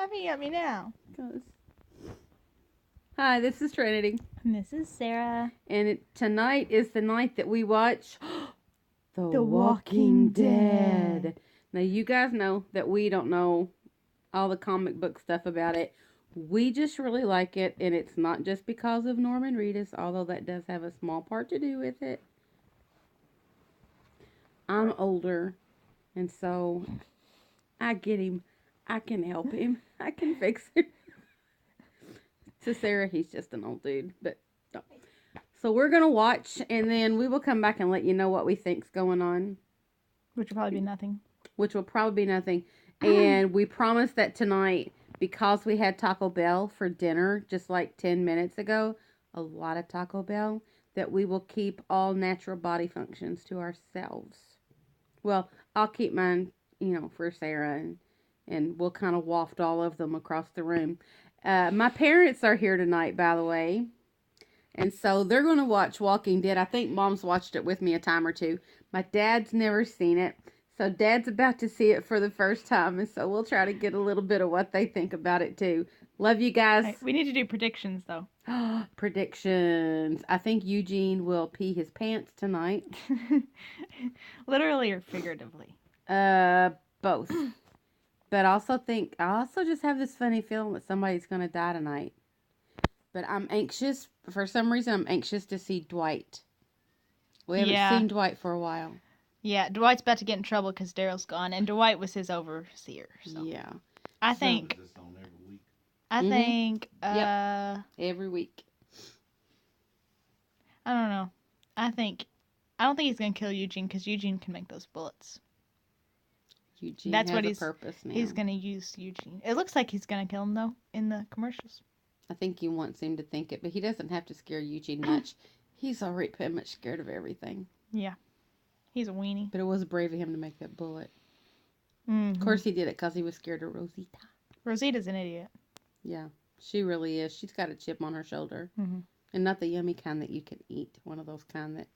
laughing at me now? Hi, this is Trinity. And this is Sarah. And tonight is the night that we watch The Walking Dead. Now, you guys know that we don't know all the comic book stuff about it. We just really like it, and it's not just because of Norman Reedus, although that does have a small part to do with it. I'm older, and so I get him. I can help him. I can fix him. To Sarah, he's just an old dude, but no. So we're going to watch, and then we will come back and let you know what we think's going on. Which will probably be nothing. And we promise that tonight, because we had Taco Bell for dinner just like 10 minutes ago, a lot of Taco Bell, that we will keep all natural body functions to ourselves. Well, I'll keep mine, for Sarah, and we'll kind of waft all of them across the room. My parents are here tonight, by the way. And so they're going to watch Walking Dead. I think Mom's watched it with me a time or two. My dad's never seen it. So Dad's about to see it for the first time. And so we'll try to get a little bit of what they think about it too. Love you guys. Right, we need to do predictions though. Predictions. I think Eugene will pee his pants tonight. Literally or figuratively? Both. But I also just have this funny feeling that somebody's going to die tonight. But I'm anxious. For some reason, I'm anxious to see Dwight. We haven't seen Dwight for a while. Yeah, Dwight's about to get in trouble because Daryl's gone, and Dwight was his overseer. So. Yeah. I think. This on every week. I think. Every week. I don't know. I don't think he's gonna kill Eugene because Eugene can make those bullets. Eugene has a purpose now. He's gonna use Eugene. It looks like he's gonna kill him though in the commercials. I think he wants him to think it, but he doesn't have to scare Eugene much. He's already pretty much scared of everything. Yeah. He's a weenie. But it was brave of him to make that bullet. Mm-hmm. Of course he did it because he was scared of Rosita. Rosita's an idiot. Yeah, she really is. She's got a chip on her shoulder. Mm-hmm. And not the yummy kind that you can eat. One of those kind that,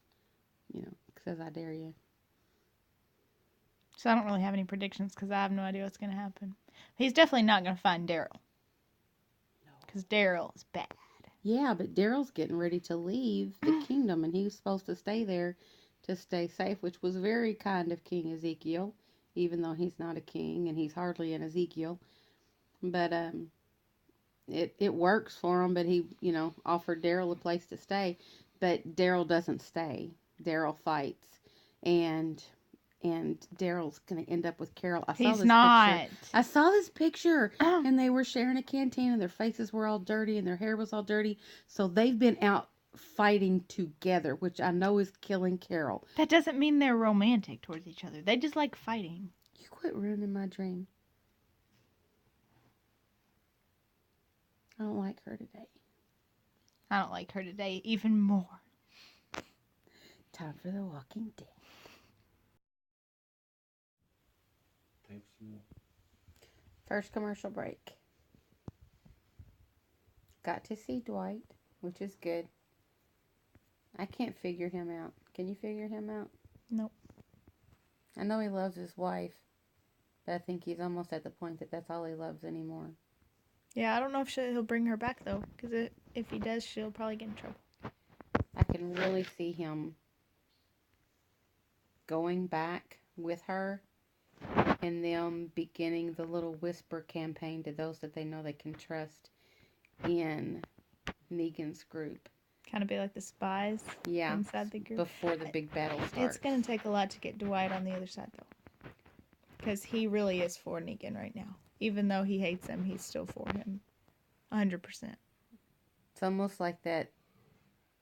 says I dare you. So I don't really have any predictions because I have no idea what's going to happen. He's definitely not going to find Daryl. Because Daryl is bad. Yeah, but Daryl's getting ready to leave the kingdom, and he's supposed to stay there to stay safe, which was very kind of King Ezekiel, even though he's not a king, and he's hardly an Ezekiel. But it works for him, but he, offered Daryl a place to stay. But Daryl doesn't stay. Daryl fights, and Daryl's going to end up with Carol. He's not. I saw this picture, and they were sharing a canteen, and their faces were all dirty, and their hair was all dirty. So they've been out fighting together, which I know is killing Carol. That doesn't mean they're romantic towards each other. They just like fighting. You quit ruining my dream. I don't like her today. I don't like her today even more. Time for The Walking Dead. First commercial break. Got to see Dwight, which is good. I can't figure him out. Can you figure him out? Nope. I know he loves his wife, but I think he's almost at the point that that's all he loves anymore. Yeah, I don't know if he'll bring her back, though, because if he does, she'll probably get in trouble. I can really see him going back with her and them beginning the little whisper campaign to those that they know they can trust in Negan's group. Kind of be like the spies inside the group. Before the big battle starts. It's going to take a lot to get Dwight on the other side, though. Because he really is for Negan right now. Even though he hates him, he's still for him. 100%. It's almost like that,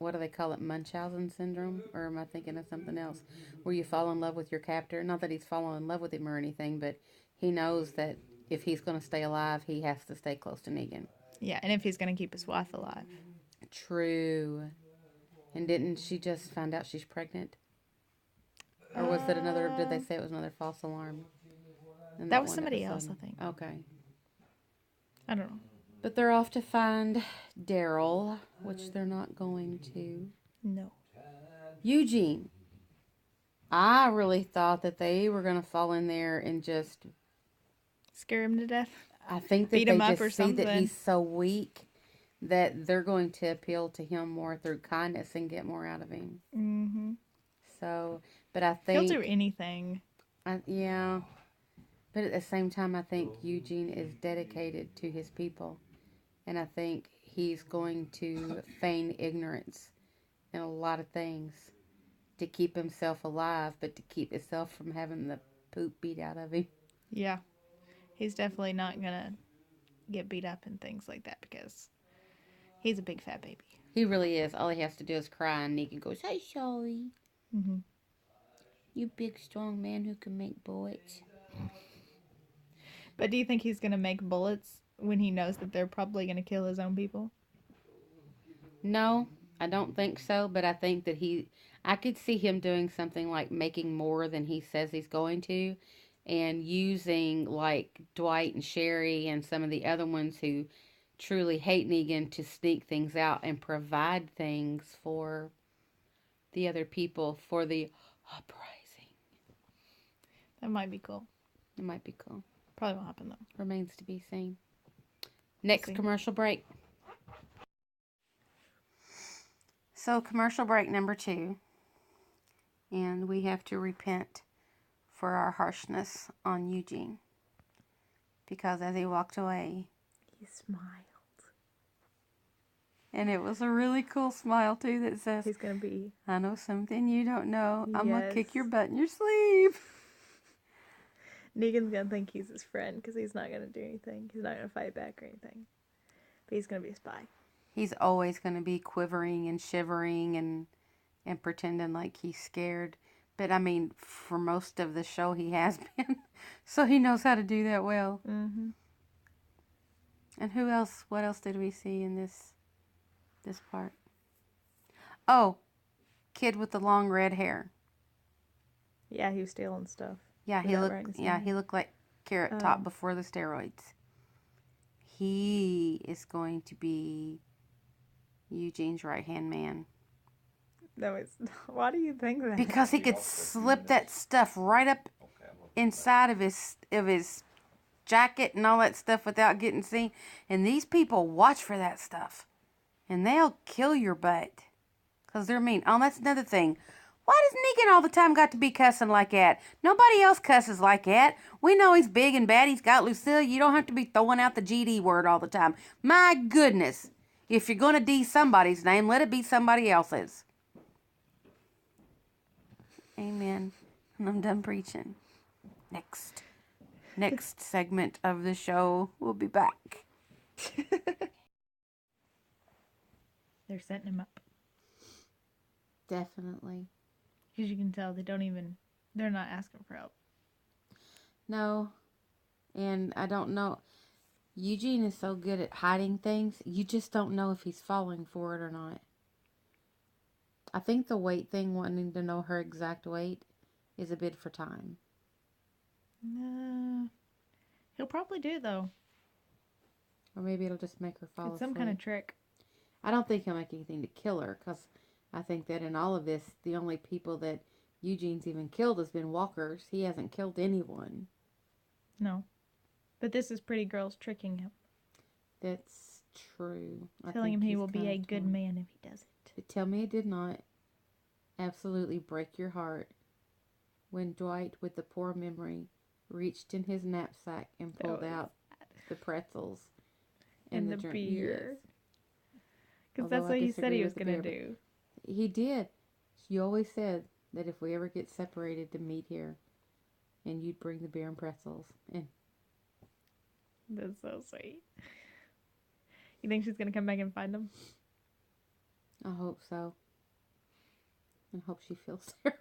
what do they call it, Munchausen syndrome? Or am I thinking of something else? Where you fall in love with your captor. Not that he's fallen in love with him or anything, but he knows that if he's going to stay alive, he has to stay close to Negan. Yeah, and if he's going to keep his wife alive. True. And didn't she just find out she's pregnant? Or was it another, did they say it was another false alarm? That was somebody else, I think. Okay. I don't know. But they're off to find Daryl, which they're not going to. No. Eugene. I really thought that they were going to fall in there and just... Scare him to death? I think that beat they him up or just see that something. he's so weak that they're going to appeal to him more through kindness and get more out of him. Mm-hmm. So, but I He'll do think, anything. yeah, but at the same time, I think Eugene is dedicated to his people. And I think he's going to feign ignorance in a lot of things to keep himself alive, but to keep himself from having the poop beat out of him. Yeah. He's definitely not gonna get beat up and things like that because he's a big fat baby. He really is. All he has to do is cry, and Negan goes, "I'm sorry. Mm-hmm. You big, strong man who can make bullets." But do you think he's gonna make bullets when he knows that they're probably gonna kill his own people? No, I don't think so, but I think that I could see him doing something like making more than he says he's going to, and using like Dwight and Sherry and some of the other ones who truly hate Negan to sneak things out and provide things for the other people for the uprising. That might be cool. It might be cool. Probably won't happen though. Remains to be seen. Next see. commercial break. So, commercial break number 2. And we have to repent for our harshness on Eugene. Because as he walked away, He smiled. and it was a really cool smile too that says, He's gonna be. "I know something you don't know. I'm going to kick Yes. your butt in your sleeve." Negan's gonna think he's his friend because he's not gonna do anything. He's not gonna fight back or anything. But he's gonna be a spy. He's always going to be quivering and shivering and pretending like he's scared. But I mean, for most of the show, he has been. So he knows how to do that well. Mm-hmm. And who else? What else did we see in this part? Oh, kid with the long red hair. Yeah, he was stealing stuff. Yeah, he Without looked. writing his Yeah, name. he looked like Carrot Um, Top before the steroids. He is going to be Eugene's right hand man That was. Why do you think that? because he could slip that stuff right up inside of his jacket and all that stuff without getting seen. And these people watch for that stuff, and they'll kill your butt because they're mean. Oh, that's another thing. Why does Negan all the time got to be cussing like that? Nobody else cusses like that. We know he's big and bad. He's got Lucille. You don't have to be throwing out the GD word all the time. My goodness. If you're going to D somebody's name, let it be somebody else's. Amen. And I'm done preaching. Next segment of the show. We'll be back. They're setting him up. Definitely. Because you can tell they're not asking for help. No. And I don't know. Eugene is so good at hiding things. You just don't know if he's falling for it or not. I think the weight thing, wanting to know her exact weight, is a bid for time. He'll probably do though. Or maybe it'll just make her fall It's some asleep. kind of trick. I don't think he'll make anything to kill her, because I think that in all of this, the only people that Eugene's even killed has been walkers. He hasn't killed anyone. No. But this is Pretty Girls tricking him. That's true. Telling him he will be a good man if he does it. But tell me it did not absolutely break your heart when Dwight, with the poor memory, reached in his knapsack and pulled out the pretzels and the drink. beer. Yes. Because that's Although I what he said disagree he was with the going to beer, do. He did. You always said that if we ever get separated to meet here, and you'd bring the beer and pretzels. And That's so sweet. You think she's going to come back and find him? I hope so. And hope she feels terrible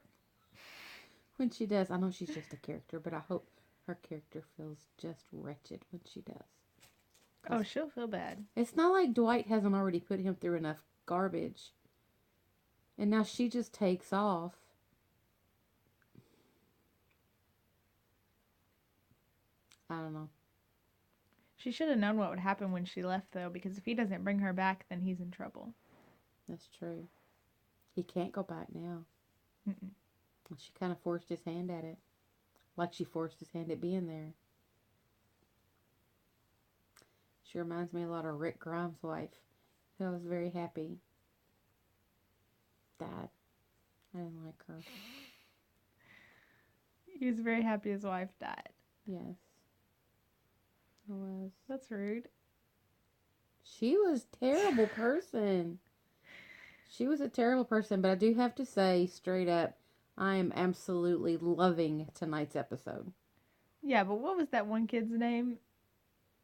when she does. I know she's just a character, but I hope her character feels just wretched when she does. Oh, she'll feel bad. It's not like Dwight hasn't already put him through enough garbage. And now she just takes off. I don't know. She should have known what would happen when she left, though, because if he doesn't bring her back, then he's in trouble. That's true. He can't go back now. Mm-mm. She kind of forced his hand at it. Like she forced his hand at being there. She reminds me a lot of Rick Grimes' wife, who I was very happy died. I didn't like her. He was very happy his wife died. Yes, I was. That's rude. She was a terrible person. She was a terrible person, but I do have to say, straight up, I am absolutely loving tonight's episode. Yeah, but what was that one kid's name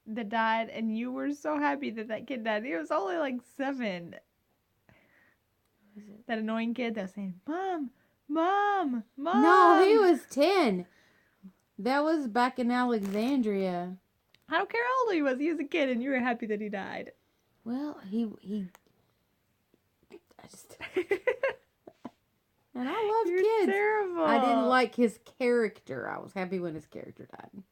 that died, and you were so happy that that kid died? He was only like 7. That annoying kid that was saying, "Mom, Mom, Mom." No, he was 10. That was back in Alexandria. I don't care how old he was. He was a kid, and you were happy that he died. Well, he I just and I love You're kids. terrible. I didn't like his character. I was happy when his character died.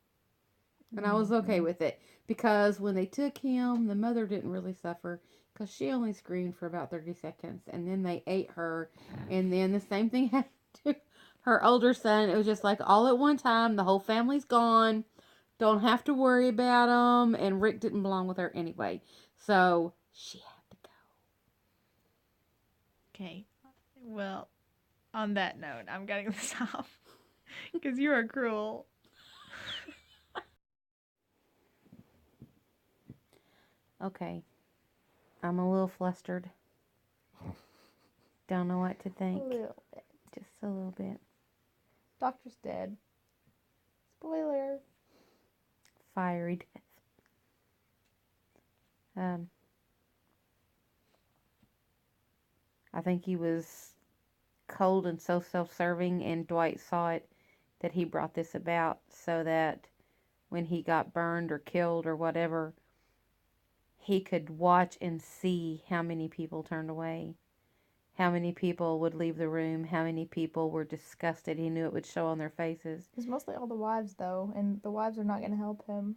And I was okay with it. Because when they took him, the mother didn't really suffer. Because she only screamed for about 30 seconds. And then they ate her. And then the same thing happened to her older son. It was just like all at one time. The whole family's gone. Don't have to worry about them. And Rick didn't belong with her anyway. So she had to go. Okay. Well, on that note, I'm getting this off. Because you are cruel. Okay. I'm a little flustered. Don't know what to A think. little bit. Just a little bit. Doctor's dead. Spoiler. Fiery death. I think he was cold and so self-serving, and Dwight saw it that he brought this about so that when he got burned or killed or whatever, he could watch and see how many people turned away, how many people would leave the room, how many people were disgusted. He knew it would show on their faces. It's mostly all the wives, though, and the wives are not going to help him.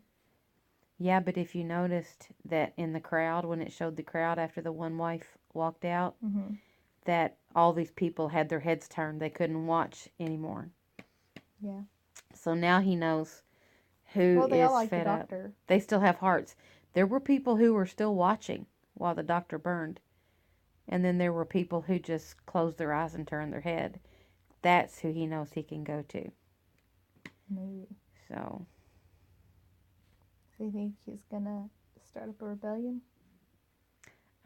Yeah, but if you noticed that in the crowd, when it showed the crowd after the one wife walked out, Mm-hmm. that all these people had their heads turned. They couldn't watch anymore. Yeah. So now he knows who Well, they is all like the fed up. doctor. They still have hearts. There were people who were still watching while the doctor burned. And then there were people who just closed their eyes and turned their head. That's who he knows he can go to. Maybe. So, So you think he's going to start up a rebellion?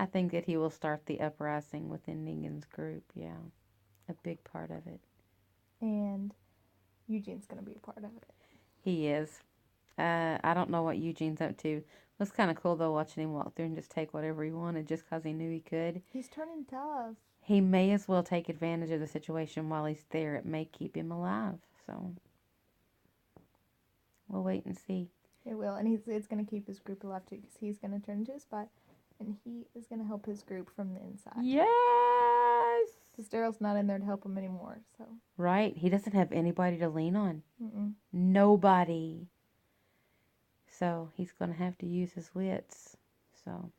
I think that he will start the uprising within Negan's group. Yeah. A big part of it. And Eugene's going to be a part of it. He is. I don't know what Eugene's up to. It was kind of cool, though, watching him walk through and just take whatever he wanted just because he knew he could. He's turning tough. He may as well take advantage of the situation while he's there. It may keep him alive. So, we'll wait and see. It will. And it's going to keep his group alive, too, because he's going to turn into a spy. And he is going to help his group from the inside. Yes! Because Daryl's not in there to help him anymore, so. Right. He doesn't have anybody to lean on. Mm-mm. Nobody. So, he's going to have to use his wits. So,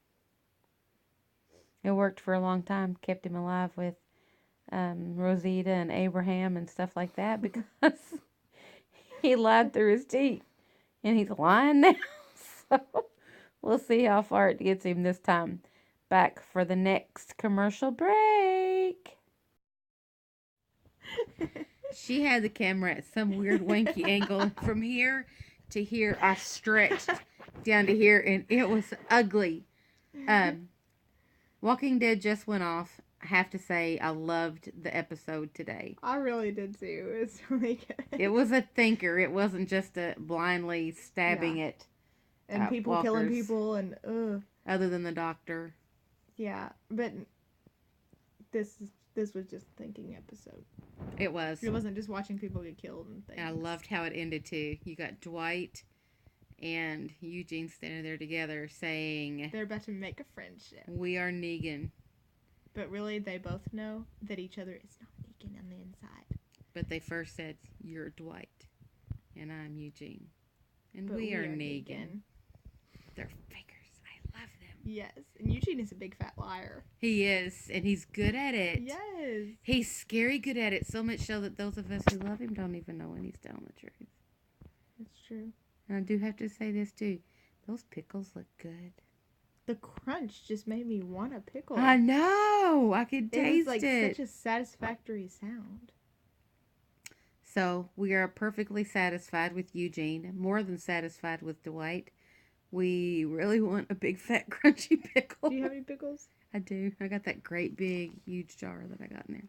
it worked for a long time. Kept him alive with Rosita and Abraham and stuff like that because he lied through his teeth. And he's lying now. So, we'll see how far it gets him this time. Back for the next commercial break. She had the camera at some weird wanky angle. And from here to here, I stretched down to here, and it was ugly. Walking Dead just went off. I have to say, I loved the episode today. I really did too. It was really good. It was a thinker. It wasn't just a blindly stabbing it. And people killing walkers. people and Other than the doctor. yeah, but this was just a thinking episode. It was. It wasn't just watching people get killed and things. And I loved how it ended too. You got Dwight and Eugene standing there together saying, They're about to make a friendship. "We are Negan." But really, they both know that each other is not Negan on the inside. But they first said, "You're Dwight, and I'm Eugene, and But we are Negan." They're fakers. I love them. Yes, and Eugene is a big fat liar. He is, and he's good at it. Yes. He's scary good at it, so much so that those of us who love him don't even know when he's telling the truth. That's true. And I do have to say this too. Those pickles look good. The crunch just made me want a pickle. I know. I could It was taste like it. such a satisfactory sound. So we are perfectly satisfied with Eugene, more than satisfied with Dwight. We really want a big fat crunchy pickle. Do you have any pickles? I do. I got that great big huge jar that I got in there.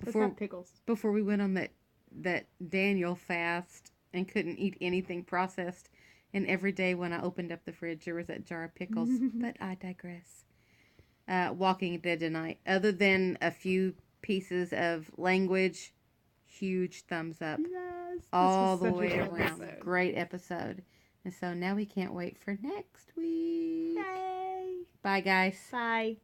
Let's have pickles. Before we went on that Daniel fast and couldn't eat anything processed, and every day when I opened up the fridge there was that jar of pickles. But I digress. Walking Dead tonight. Other than a few pieces of language, huge thumbs up. Yes. All this was the such way a good around. episode. Great episode. And so now we can't wait for next week. Yay. Bye, guys. Bye.